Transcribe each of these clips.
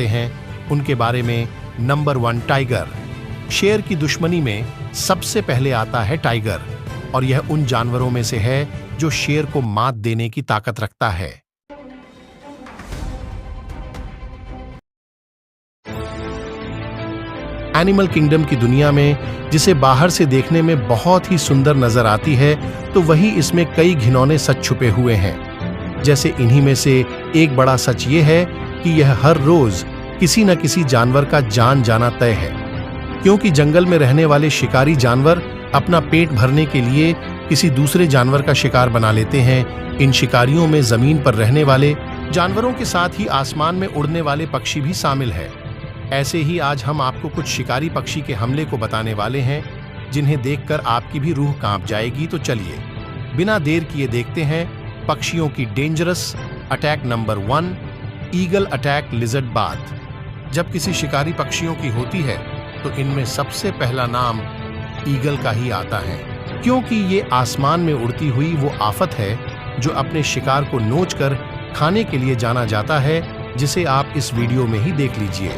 हैं उनके बारे में। Number 1, tiger. शेर की दुश्मनी में सबसे पहले आता है टाइगर, और यह उन जानवरों में से है जो शेर को मात देने की ताकत रखता है। एनिमल किंगडम की दुनिया में जिसे बाहर से देखने में बहुत ही सुंदर नजर आती है, तो वही इसमें कई घिनौने सच छुपे हुए हैं। जैसे इन्हीं में से एक बड़ा सच ये है कि यह हर रोज किसी न किसी जानवर का जान जाना तय है, क्योंकि जंगल में रहने वाले शिकारी जानवर अपना पेट भरने के लिए किसी दूसरे जानवर का शिकार बना लेते हैं। इन शिकारियों में जमीन पर रहने वाले जानवरों के साथ ही आसमान में उड़ने वाले पक्षी भी शामिल है। ऐसे ही आज हम आपको कुछ शिकारी पक्षी के हमले को बताने वाले हैं, जिन्हें देखकर आपकी भी रूह कांप जाएगी। तो चलिए बिना देर किए देखते हैं पक्षियों की dangerous attack number 1, eagle attack lizard bath. जब किसी शिकारी पक्षियों की होती है तो इनमें सबसे पहला नाम ईगल का ही आता है, क्योंकि ये आसमान में उड़ती हुई वो आफत है जो अपने शिकार को नोचकर खाने के लिए जाना जाता है, जिसे आप इस वीडियो में ही देख लीजिए।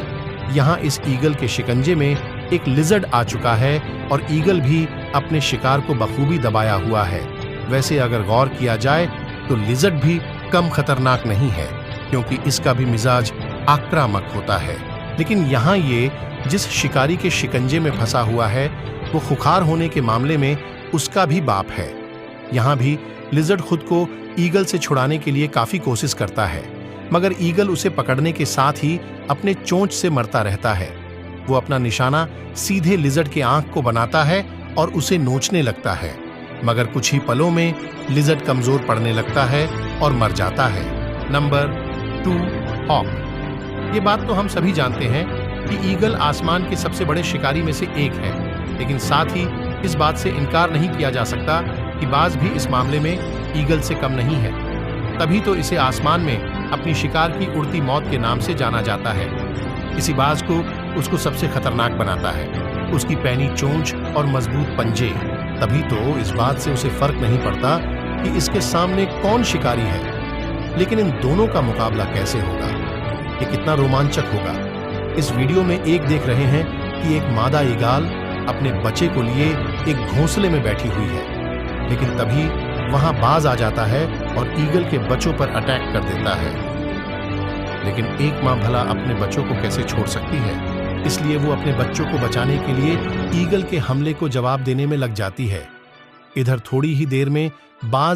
यहाँ इस ईगल के शिकंजे में एक लिजर्ड आ चुका है और ईगल भी अपने शिकार को बखूबी दबाया हुआ है। वैसे अगर गौर किया जाए तो लिजर्ड भी कम खतरनाक नहीं है, क्योंकि इसका भी मिजाज आक्रामक होता है। लेकिन यहाँ ये जिस शिकारी के शिकंजे में फंसा हुआ है वो खुखार होने के मामले में उसका भी बाप है। यहाँ भी लिजर्ड खुद को ईगल से छुड़ाने के लिए काफी कोशिश करता है, मगर ईगल उसे पकड़ने के साथ ही अपने चोंच से मरता रहता है। वो अपना निशाना सीधे लिजर्ड के आंख को बनाता है और उसे नोचने लगता है, मगर कुछ ही पलों में लिजर्ड कमजोर पड़ने लगता है और मर जाता है। Number 2, hawk. ये बात तो हम सभी जानते हैं कि ईगल आसमान के सबसे बड़े शिकारी में से एक है, लेकिन साथ ही इस बात से इनकार नहीं किया जा सकता कि बाज भी इस मामले में ईगल से कम नहीं है। तभी तो इसे आसमान में अपनी शिकार की उड़ती मौत के नाम से जाना जाता है। किसी बाज को उसको सबसे खतरनाक बनाता है उसकी पैनी चोंच और मजबूत पंजे। तभी तो इस बात से उसे फर्क नहीं पड़ता कि इसके सामने कौन शिकारी है। लेकिन इन दोनों का मुकाबला कैसे होगा, ये कितना रोमांचक होगा। इस वीडियो में एक देख रहे हैं कि एक मादा ईगल अपने बच्चे को लिए एक घोंसले में बैठी हुई है, लेकिन तभी वहां बाज आ जाता है और ईगल के बच्चों पर अटैक कर देता है। लेकिन एक मां भला अपने बच्चों को कैसे छोड़ सकती है, इसलिए वो अपने बच्चों को बचाने के लिए ईगल के हमले को जवाब देने में लग जाती है। इधर थोड़ी ही देर में बाज